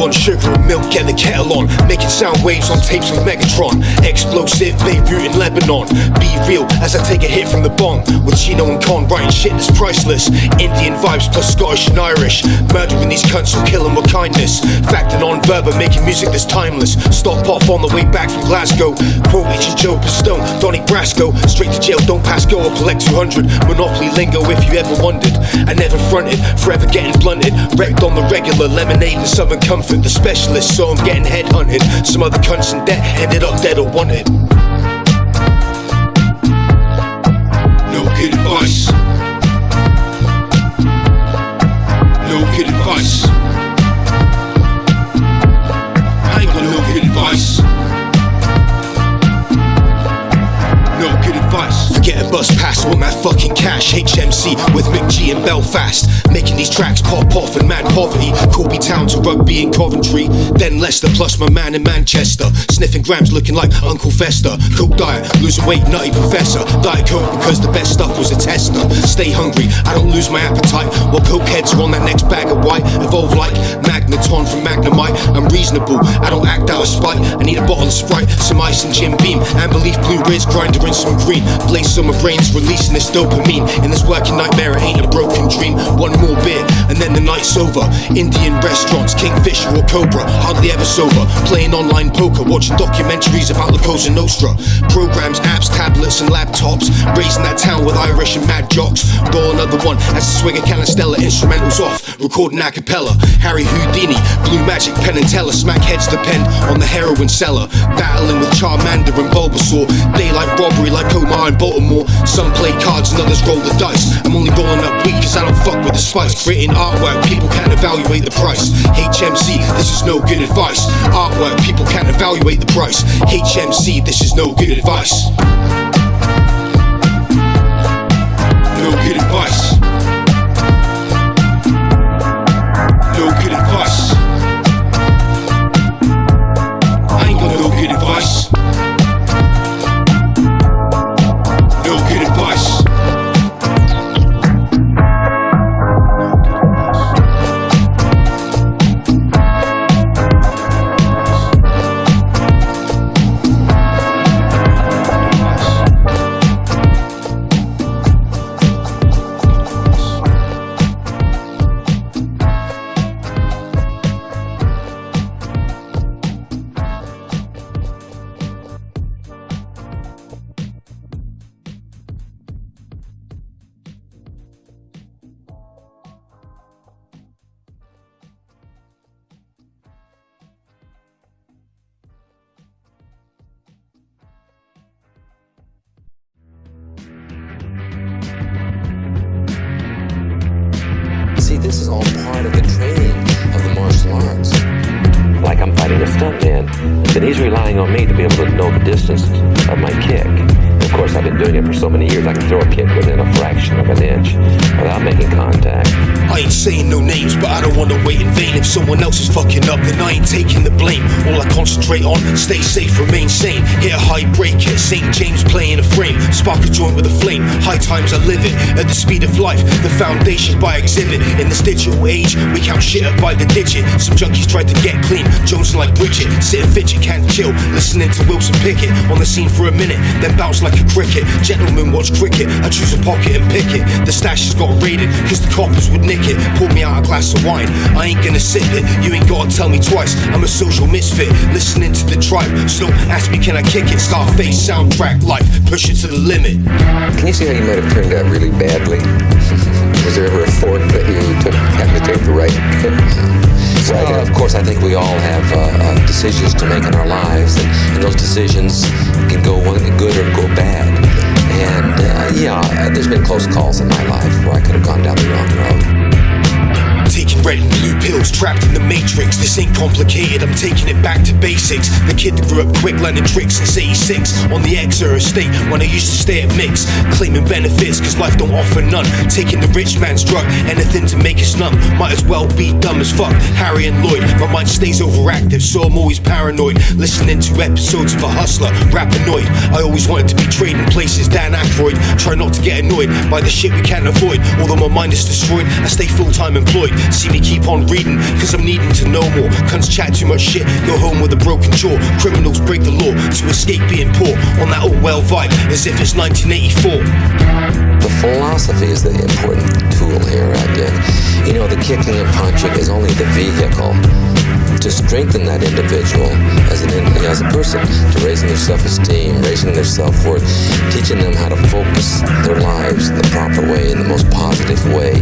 want sugar and milk, get the kettle on. Making sound waves on tapes with Megatron. Explosive, Beirut in Lebanon. Be real as I take a hit from the bong. With Chino and Con writing shit that's priceless. Indian vibes plus Scottish and Irish. Murdering these cunts or killing with kindness. Facting on verb and making music that's timeless. Stop off on the way back from Glasgow. Quote Itchy Joe Pistone, Donny Brasco. Straight to jail, don't pass go or collect 200. Monopoly lingo if you ever wondered. I never fronted, forever getting blunted. Wrecked on the regular, lemonade and Southern Comfort. The specialist, so I'm getting headhunted. Some other cunts in debt ended up dead or wanted. No good advice. No good advice. I ain't got no good advice. No good advice. Forget a bus pass, I want that fucking cash. HMC with McG in Belfast. Making these tracks pop off in mad poverty. Corby Town to Rugby in Coventry. Then Leicester plus my man in Manchester. Sniffing grams looking like Uncle Fester. Coke diet, losing weight, nutty professor. Diet Coke because the best stuff was a tester. Stay hungry, I don't lose my appetite. While coke heads are on that next bag of white. Evolve like Magneton from Magnemite. I'm reasonable, I don't act out of spite. I need a bottle of Sprite, some ice and Jim Beam. Amber leaf, blue Riz, grinder and some green. Blaze on my brains, releasing this dopamine. In this working nightmare, it ain't a broken dream. One more beer, and then the night's over. Indian restaurants, Kingfisher or Cobra. Hardly ever sober, playing online poker. Watching documentaries about La Cosa Nostra. Programs, apps, tablets and laptops. Raising that town with Irish and mad jocks. Roll another one as the swig of Canistella. Instrumentals off, recording a cappella. Harry Houdini, Blue Magic, Penn and Teller. Smack heads depend on the heroin seller. Battling with Charmander and Bulbasaur. Daylight robbery like Omar and Baltimore. Some play cards and others roll the dice. I'm only rolling up weed cause I don't fuck with the spice. Creating artwork, people can't evaluate the price. HMC, this is no good advice. Artwork, people can't evaluate the price. HMC, this is no good advice. No good advice. No good advice. I ain't got no good advice. No good advice. See, this is all part of the training of the martial arts. Like I'm fighting a stuntman, then he's relying on me to be able to know the distance of my kick. Of course, I've been doing it for so many years, I can throw a kick within a fraction of an inch without making contact. I ain't saying no names, but I don't wanna wait in vain. If someone else is fucking up, then I ain't taking the blame. All I concentrate on, stay safe, remain sane. Hit a high break, hit St. James playing a frame. Spark a joint with a flame, high times I live it. At the speed of life, the foundation by exhibit. In this digital age, we count shit up by the digit. Some junkies tried to get clean, Jones like Bridget. Sit and fidget, can't chill, listening to Wilson Pickett. On the scene for a minute, then bounce like a cricket. Gentlemen watch cricket, I choose a pocket and pick it. The stash has got raided, cause the coppers would nick it. Pour me out a glass of wine, I ain't gonna sip it. You ain't gotta tell me twice, I'm a social misfit. Listening to the tribe, so ask me can I kick it. Scarface soundtrack life, push it to the limit. Can you see how you might have turned out really badly? Was there ever a fork that you took, happened to take the right? Well, of course, I think we all have decisions to make in our lives, and those decisions can go good or go bad. And yeah, there's been close calls in my life where I could have gone down the wrong road. Taking red and blue pills, trapped in the matrix. This ain't complicated, I'm taking it back to basics. The kid that grew up quick, learning tricks since 86. On the Exeter estate, when I used to stay at Mix. Claiming benefits, cause life don't offer none. Taking the rich man's drug, anything to make us numb. Might as well be dumb as fuck, Harry and Lloyd. My mind stays overactive, so I'm always paranoid. Listening to episodes of A Hustler, Rapinoid. I always wanted to be trading places, Dan Aykroyd. Try not to get annoyed by the shit we can't avoid. Although my mind is destroyed, I stay full-time employed. See only keep on reading, cause I'm needing to know more. Cunts chat too much shit, go home with a broken jaw. Criminals break the law to escape being poor. On that old well vibe, as if it's 1984. The philosophy is the important tool here, I think. You know, the kicking and punching is only the vehicle to strengthen that individual as a person, to raising their self-esteem, raising their self-worth, teaching them how to focus their lives in the proper way, in the most positive way,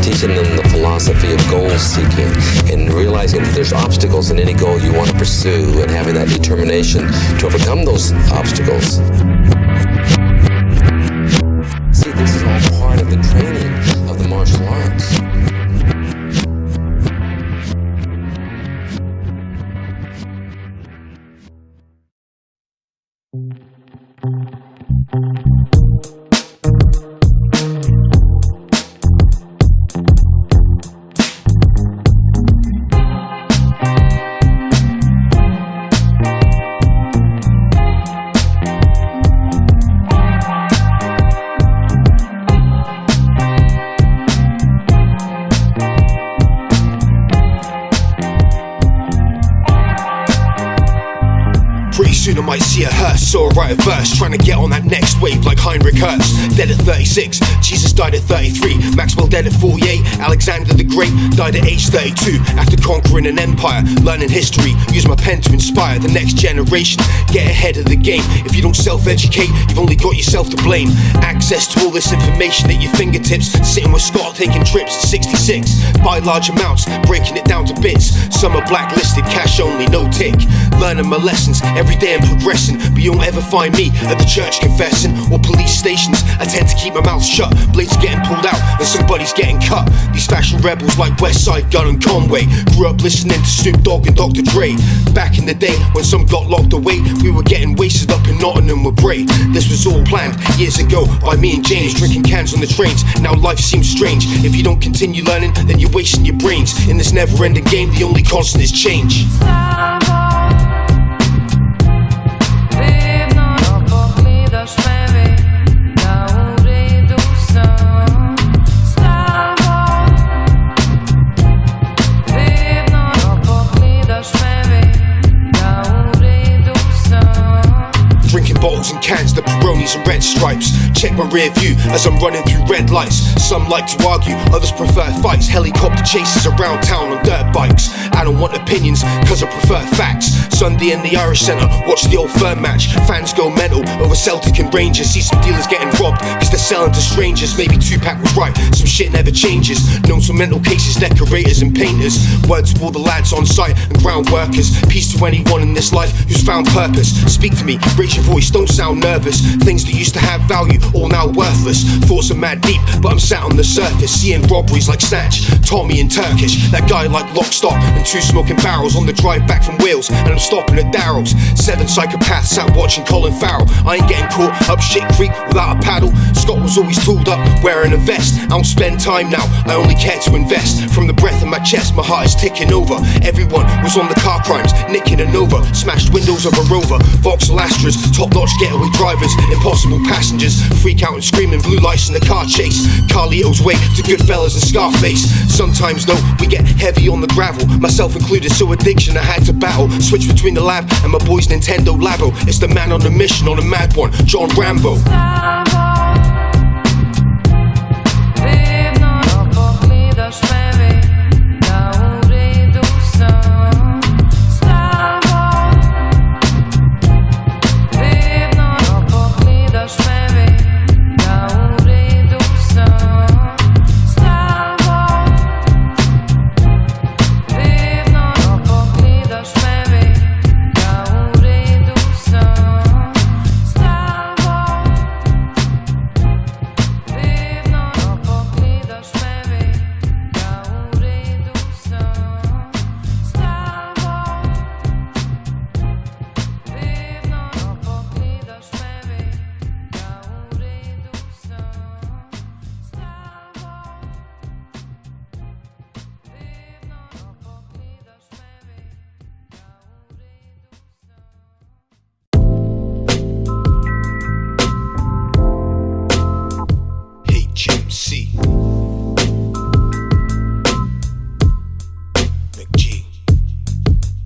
teaching them the philosophy of goal-seeking and realizing that there's obstacles in any goal you want to pursue and having that determination to overcome those obstacles. See, this is all part of the training of the martial arts. Soon I might see a hearse or write a verse, trying to get on that next wave like Heinrich Hertz. Dead at 36, Jesus died at 33, Maxwell dead at 48, Alexander the Great died at age 32. After conquering an empire, learning history, use my pen to inspire the next generation. Get ahead of the game. If you don't self-educate, you've only got yourself to blame. Access to all this information at your fingertips. Sitting with Scott taking trips at 66. Buy large amounts, breaking it down to bits. Some are blacklisted, cash only, no tick. Learning my lessons every day and progressing, but you won't ever find me at the church confessing or police stations. I tend to keep my mouth shut. Blades getting pulled out and somebody's getting cut. These fashion rebels like Westside Gun and Conway grew up listening to Snoop Dogg and Dr. Dre. Back in the day when some got locked away, we were getting wasted up in Nottingham with Bray. This was all planned years ago by me and James, drinking cans on the trains. Now life seems strange. If you don't continue learning, then you're wasting your brains. In this never-ending game, the only constant is change. Bottles and cans, the Peronis and red stripes. Check my rear view as I'm running through red lights. Some like to argue, others prefer fights. Helicopter chases around town on dirt bikes. I don't want opinions, cause I prefer facts. Sunday in the Irish Centre, watch the Old Firm match. Fans go mental over Celtic and Rangers. See some dealers getting robbed, cause they're selling to strangers. Maybe Tupac was right, some shit never changes. Known some mental cases, decorators and painters. Word to all the lads on site and ground workers. Peace to anyone in this life who's found purpose. Speak to me, raise your voice, don't sound nervous. Things that used to have value, all now worthless. Thoughts are mad deep, but I'm sat on the surface. Seeing robberies like Snatch, Tommy in Turkish. That guy like Lock, Stock and 2 smoking barrels on the drive back from Wales. And I'm stopping at Darrell's. 7 psychopaths sat watching Colin Farrell. I ain't getting caught up shit creek without a paddle. Scott was always tooled up, wearing a vest. I don't spend time now, I only care to invest. From the breath in my chest, my heart is ticking over. Everyone was on the car crimes, nicking and over. Smashed windows of a Rover, Vauxhall Astras, top-notch getaway drivers, impossible passengers. Freak out and screaming, blue lights in the car chase. Carlito's way to Goodfellas and Scarface. Sometimes though, we get heavy on the gravel, myself included, so addiction I had to battle. Switch between the lab and my boy's Nintendo Labo. It's the man on the mission, on a mad one, John Rambo.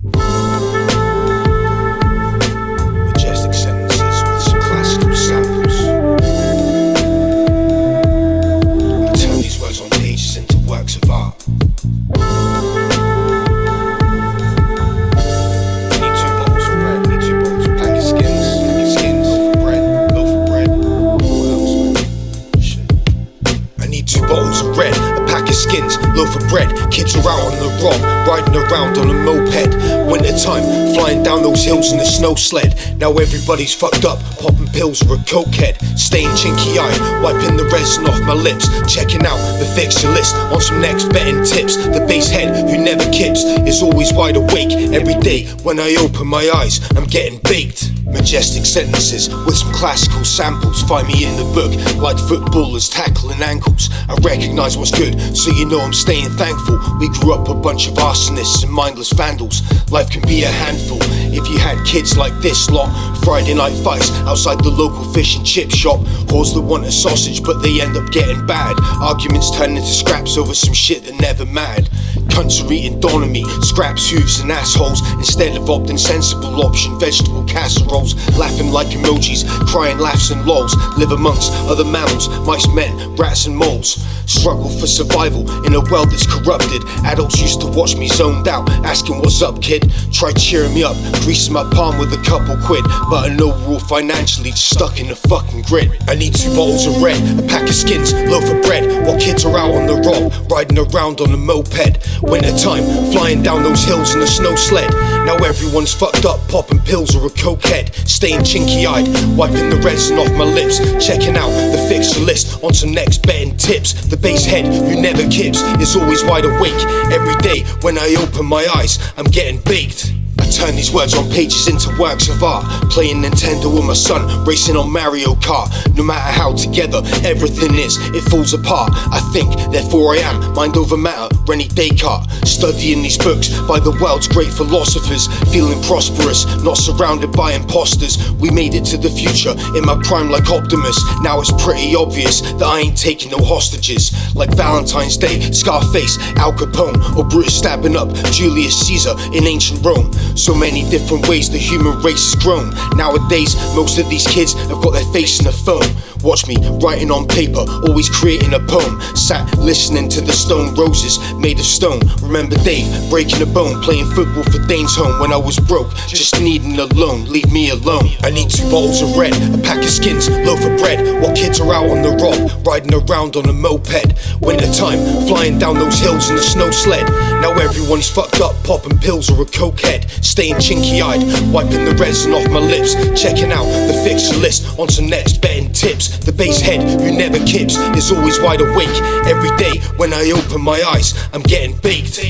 Majestic sentences with some classical samples. I turn these words on pages into works of art. Need 2 bottles of bread, need 2 bottles of pack of skins, loaf of bread. What else, man? Shit. I need 2 bottles of red, a pack of skins, loaf of bread. Kids are out on the rob, riding around on a moped. Winter time, flying down those hills in a snow sled. Now everybody's fucked up, popping pills or a cokehead. Staying chinky eyed, wiping the resin off my lips. Checking out the fixture list on some next betting tips. The bass head who never kips is always wide awake. Every day when I open my eyes, I'm getting baked. Majestic sentences with some classical samples. Find me in the book like footballers tackling ankles. I recognize what's good, so you know I'm staying thankful. We grew up a bunch of arsonists and mindless vandals. Life can be a handful if you had kids like this lot. Friday night fights outside the local fish and chip shop. Whores that want a sausage but they end up getting bad. Arguments turn into scraps over some shit that never mattered. Cunts are eating dawn on me, scraps, hooves and assholes, instead of opting sensible option, vegetable casseroles. Laughing like emojis, crying laughs and lols. Live amongst other mammals, mice, men, rats and moles. Struggle for survival in a world that's corrupted. Adults used to watch me zoned out, asking what's up kid. Try cheering me up, greasing my palm with a couple quid. But I know we're all financially just stuck in the fucking grid. I need 2 bottles of red, a pack of skins, loaf of bread. While kids are out on the rob, riding around on a moped. Winter time, flying down those hills in a snow sled. Now everyone's fucked up, popping pills or a cokehead. Staying chinky eyed, wiping the resin off my lips. Checking out the fixture list on some next betting tips. The bass head who never kips is always wide awake. Every day when I open my eyes, I'm getting baked. I turn these words on pages into works of art. Playing Nintendo with my son, racing on Mario Kart. No matter how together everything is, it falls apart. I think, therefore I am, mind over matter, René Descartes. Studying these books by the world's great philosophers. Feeling prosperous, not surrounded by imposters. We made it to the future, in my prime like Optimus. Now it's pretty obvious that I ain't taking no hostages. Like Valentine's Day, Scarface, Al Capone, or Brutus stabbing up Julius Caesar in ancient Rome. So many different ways the human race has grown. Nowadays, most of these kids have got their face in a phone. Watch me writing on paper, always creating a poem. Sat listening to the Stone Roses, made of stone. Remember Dave breaking a bone, playing football for Dane's home. When I was broke, just needing a loan, leave me alone. I need 2 bottles of red, a pack of skins, loaf of bread. While kids are out on the rob, riding around on a moped. Winter time, flying down those hills in a snow sled. Now everyone's fucked up, popping pills or a cokehead. Staying chinky eyed, wiping the resin off my lips. Checking out the fixture list on some next betting tips. The bass head who never kips is always wide awake. Every day when I open my eyes, I'm getting baked.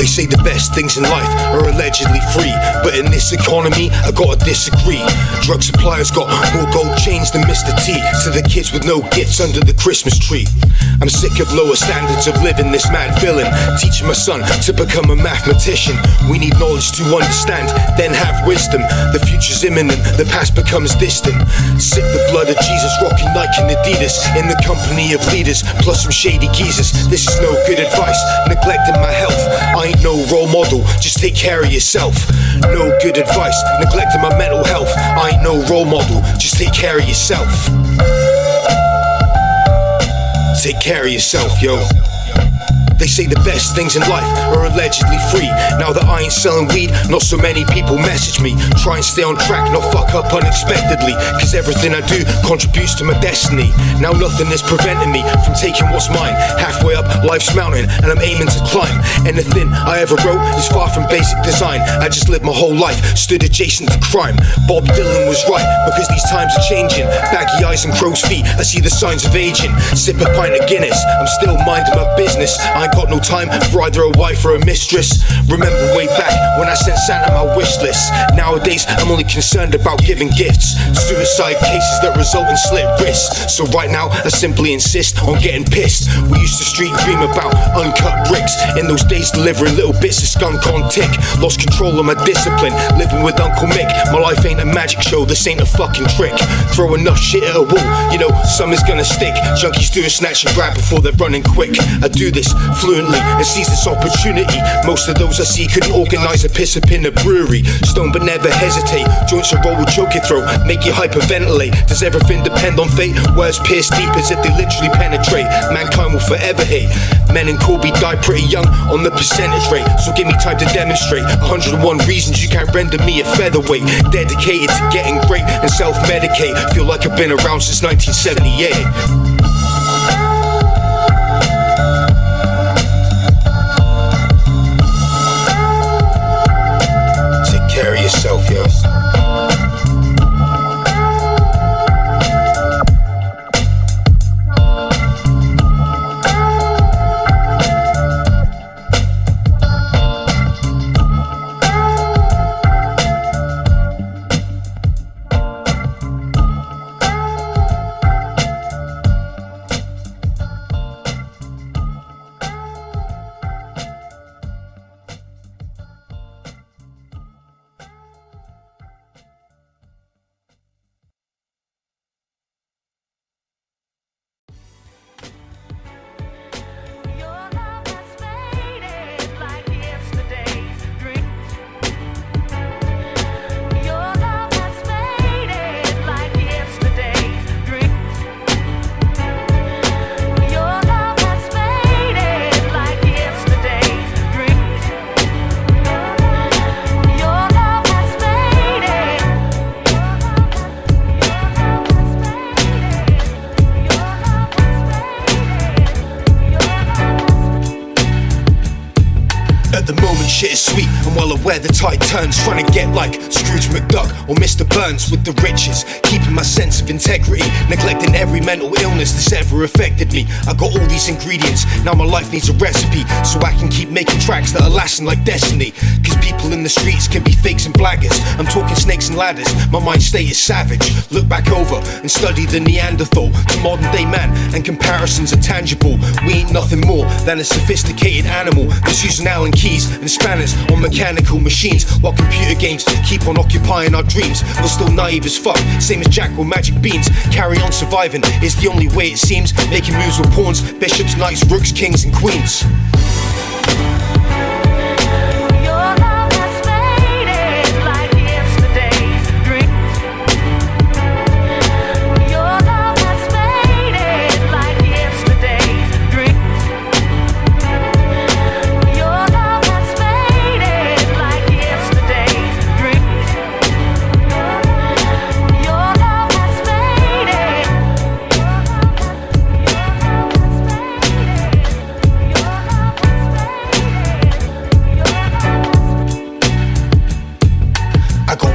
They say the best things in life are allegedly free, but in this economy, I gotta disagree. Drug suppliers got more gold chains than Mr. T, to the kids with no gifts under the Christmas tree. I'm sick of lower standards of living, this mad villain, teaching my son to become a mathematician. We need knowledge to understand, then have wisdom. The future's imminent, the past becomes distant. Sip the blood of Jesus, rocking Nike and Adidas, in the company of leaders, plus some shady geezers. This is no good advice, neglecting my health. I ain't no role model, just take care of yourself. No good advice, neglecting my mental health. I ain't no role model, just take care of yourself. Take care of yourself, yo. They say the best things in life are allegedly free. Now that I ain't selling weed, not so many people message me. Try and stay on track, not fuck up unexpectedly, cause everything I do contributes to my destiny. Now nothing is preventing me from taking what's mine. Halfway up life's mountain and I'm aiming to climb. Anything I ever wrote is far from basic design. I just lived my whole life, stood adjacent to crime. Bob Dylan was right, because these times are changing. Baggy eyes and crow's feet, I see the signs of aging. Sip a pint of Guinness, I'm still minding my business. I ain't got no time for either a wife or a mistress. Remember way back when I sent Santa my wish list. Nowadays I'm only concerned about giving gifts. Suicide cases that result in slit wrists. So right now I simply insist on getting pissed. We used to street dream about uncut bricks. In those days delivering little bits of skunk on tick. Lost control of my discipline, living with Uncle Mick. My life ain't a magic show, this ain't a fucking trick. Throw enough shit at a wall, you know something's gonna stick. Junkies do a snatch and grab before they're running quick. I do this fluently and seize this opportunity. Most of those I see couldn't organise a piss up in a brewery. Stone but never hesitate, joints a roll will choke your throat, make you hyperventilate. Does everything depend on fate? Words pierce deep as if they literally penetrate. Mankind will forever hate. Men in Corby die pretty young on the percentage rate. So give me time to demonstrate 101 reasons you can't render me a featherweight. Dedicated to getting great and self-medicate. Feel like I've been around since 1978. Carry yourself, yo. Shit is sweet, I'm well aware the tide turns. Trying to get like Scrooge McDuck or Mr. Burns with the riches. Keeping my sense of integrity, neglecting every mental illness that's ever affected me. I got all these ingredients, now my life needs a recipe, so I can keep making tracks that are lasting like destiny. Cause people in the streets can be fakes and blaggers. I'm talking snakes and ladders, my mind state is savage. Look back over and study the Neanderthal to modern day man, and comparisons are tangible. We ain't nothing more than a sophisticated animal that's using Allen keys and spanners on mechanical machines, while computer games keep on occupying our dreams. We're still naive as fuck, same as Jack with magic beans. Carry on surviving is the only way it seems. Making moves with pawns, bishops, knights, rooks, kings and queens.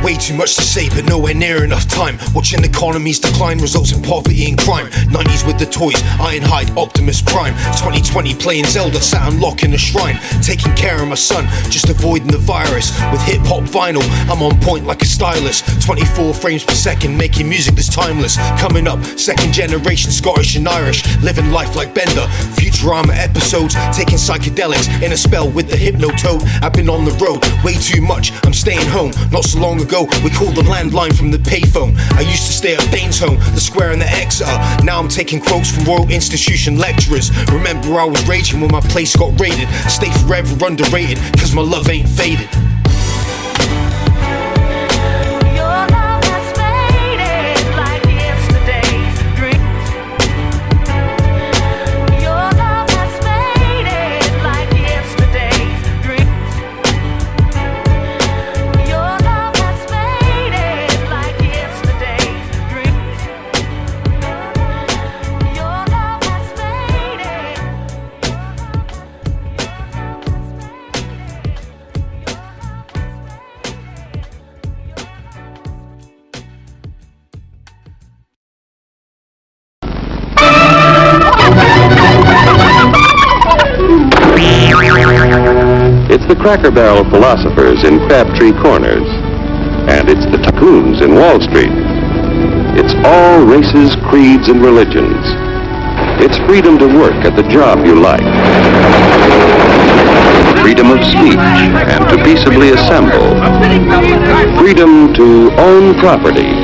Way too much to say say, but nowhere near enough time. Watching economies decline results in poverty and crime. 90s with the toys, Ironhide, Optimus Prime. 2020 playing Zelda, sat unlocking a shrine. Taking care of my son, just avoiding the virus. With hip-hop vinyl, I'm on point like a stylist. 24 frames per second, making music that's timeless. Coming up, second generation Scottish and Irish. Living life like Bender, Futurama episodes. Taking psychedelics in a spell with the Hypnotoad. I've been on the road, way too much, I'm staying home. Not so long ago, we called the landline from the payphone. I used to stay at Baines Home, the Square and the Exeter. Now I'm taking quotes from Royal Institution lecturers. Remember I was raging when my place got raided. Stay forever underrated, cause my love ain't faded. It's the Cracker Barrel philosophers in Crabtree Corners, and it's the tycoons in Wall Street. It's all races, creeds, and religions. It's freedom to work at the job you like, freedom of speech and to peaceably assemble, freedom to own property,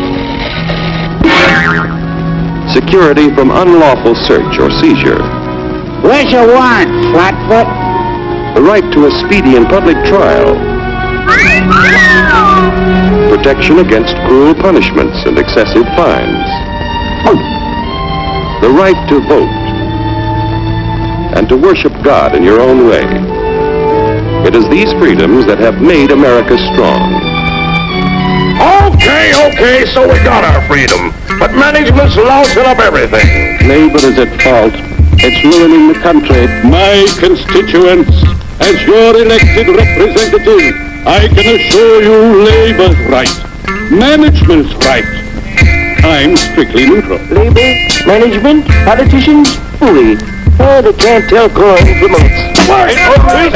security from unlawful search or seizure. Where's your warrant, Flatfoot? The right to a speedy and public trial. Protection against cruel punishments and excessive fines. The right to vote. And to worship God in your own way. It is these freedoms that have made America strong. Okay, so we got our freedom. But management's lousing up everything. Labor is at fault. It's ruining the country. My constituents, as your elected representative, I can assure you Labour's right, management's right. I'm strictly neutral. Labor, management, politicians, fooey. Oh, they can't tell corn from oats. Strike! Hurry,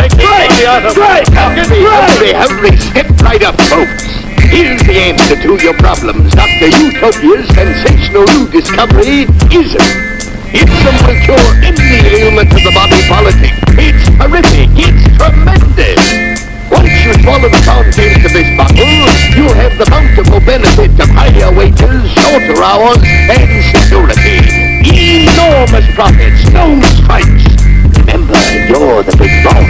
step right up, folks. Here's the answer to your problems. Dr. Utopia's sensational new discovery isn't. It's a will cure any ailment of the body politic. It's horrific. It's tremendous. Once you swallow the contents of this bottle, you'll have the bountiful benefit of higher wages, shorter hours, and security. Enormous profits, no strikes. Remember, you're the big boss.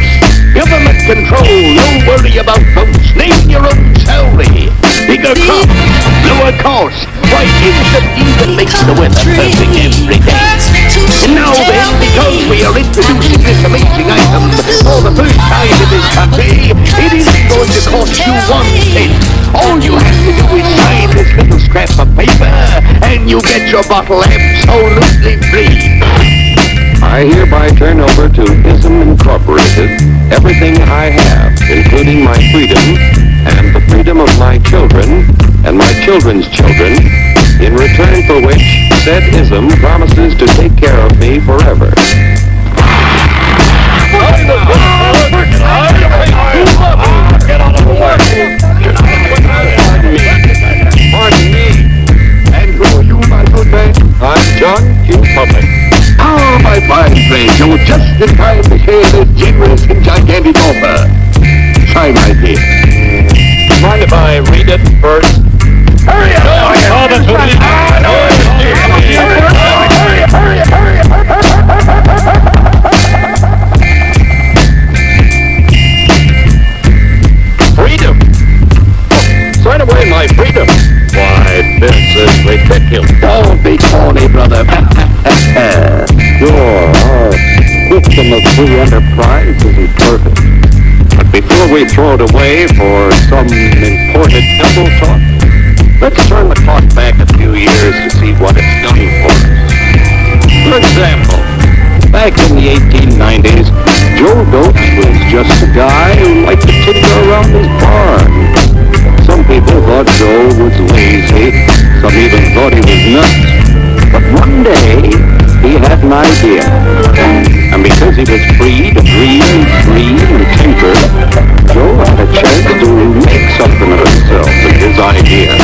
Government control, no worry about votes. Name your own salary. Bigger crops, lower costs. Why, instant even makes the weather perfect every day. And now then, because we are introducing this amazing item for the first time in this country, it isn't going to cost you 1 cent. All you have to do is sign this little scrap of paper, and you get your bottle absolutely free. I hereby turn over to ISM Incorporated everything I have, including my freedom and the freedom of my children and my children's children, in return for which said ISM promises to take care of me forever. Get out of the way! Pardon me. And who are you, my good man? I'm John Q. Public. Oh, my fine friend, you're just in time to share this generous and gigantic offer. Sign right here. Mind if I read it first? Hurry up! Freedom! Sign away my freedom! Why, this is ridiculous. Don't be corny, brother. Sure, our system of free enterprise isn't perfect. But before we throw it away for some imported double talk, let's turn the clock back a few years to see what it's done for us. For example, back in the 1890s, Joe Goats was just a guy who liked to tinker around his barn. Some people thought Joe Joe was lazy. Some even thought he was nuts. But one day, he had an idea. And because he was free to dream and tinker, Joe had a chance to make something of himself and his idea.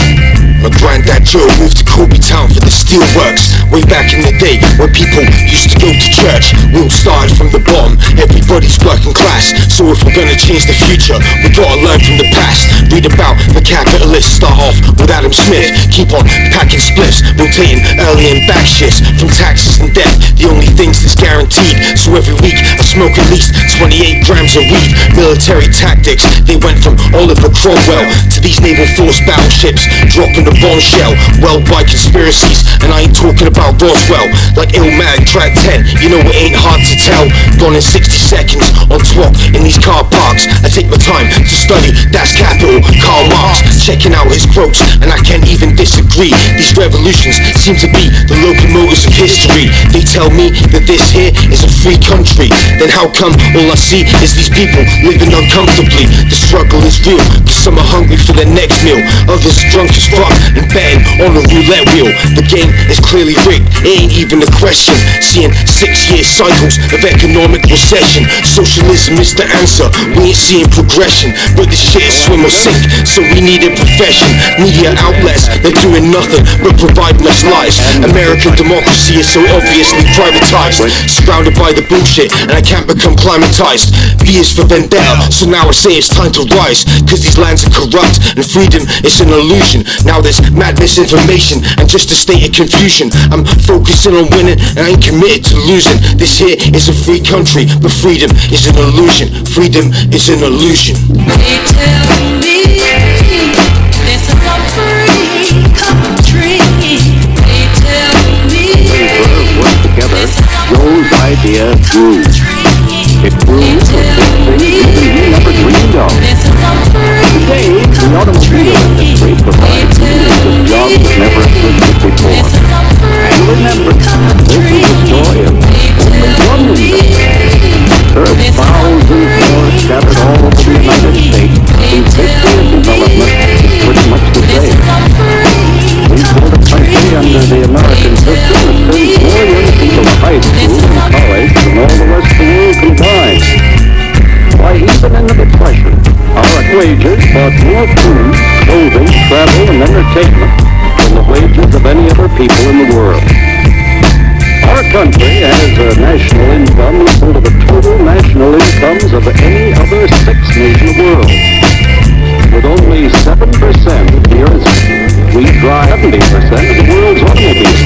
My granddad Joe moved to Town for the steelworks. Way back in the day when people used to go to church. We all started from the bottom, everybody's working class. So if we're gonna change the future, we gotta learn from the past. Read about the capitalists, start off with Adam Smith. Keep on packing spliffs, rotating early and back shifts. From taxes and debt, the only things that's guaranteed. So every week I smoke at least 28 grams of weed. Military tactics, they went from Oliver Cromwell to these naval force battleships, dropping a bombshell. Worldwide conspiracies, and I ain't talking about Roswell. Like Illmatic track 10, you know it ain't hard to tell. Gone in 60 seconds on swap in these car parks. I take my time to study, that's capital, Karl Marx. Checking out his quotes, and I can't even disagree. These revolutions seem to be the locomotives of history. They tell me that this here is a free country. Then how come all I see is these people living uncomfortably? The struggle is real, cause some are hungry for their next meal. Others drunk as fuck and betting on a roulette wheel. The game is clearly rigged, it ain't even a question. Seeing 6-year cycles of economic recession. Socialism is the answer, we ain't seeing progression. But this shit is swim or sink, so we need a profession. Media outlets, they're doing nothing but providing us lies. American democracy is so obviously privatized. Surrounded by the bullshit, and I can't become climatized. V is for vendetta, so now I say it's time to rise. Cause these lands are corrupt, and freedom is an illusion. Now there's mad misinformation, and just a state of confusion. I'm focusing on winning, and I ain't committed to losing. This here is a free country, but freedom is an illusion. Freedom is an illusion. They tell me this is a free country. They tell me Together, Joe's idea grew. It grew to things he never dreamed of. Today, the automobile industry provides millions of jobs that never existed before. And remember, this is the story of only one industry. Thousands more scattered all over the United States, whose history and development is pretty much the same. We built a country under the American system that sends more young people to high school and college than all the rest of the world combined. Why, even in the Depression, our wages bought more food, clothing, travel, and entertainment than the wages of any other people in the world. Our country has a national income equal to the total national incomes of any other sixth nation in the world. With only 7% of the Earth's, we drive 70% of the world's automobiles.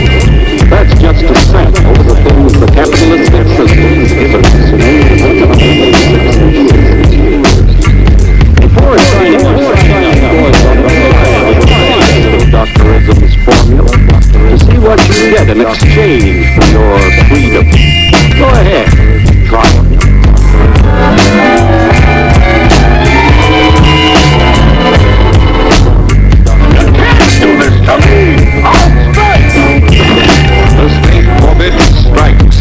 That's just a sample of the things the capitalistic system has given us in only 106 years. Before signing on the doctorism's formula to see what you get in exchange for your freedom, go ahead, try it. The state forbids strikes.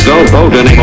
Don't vote any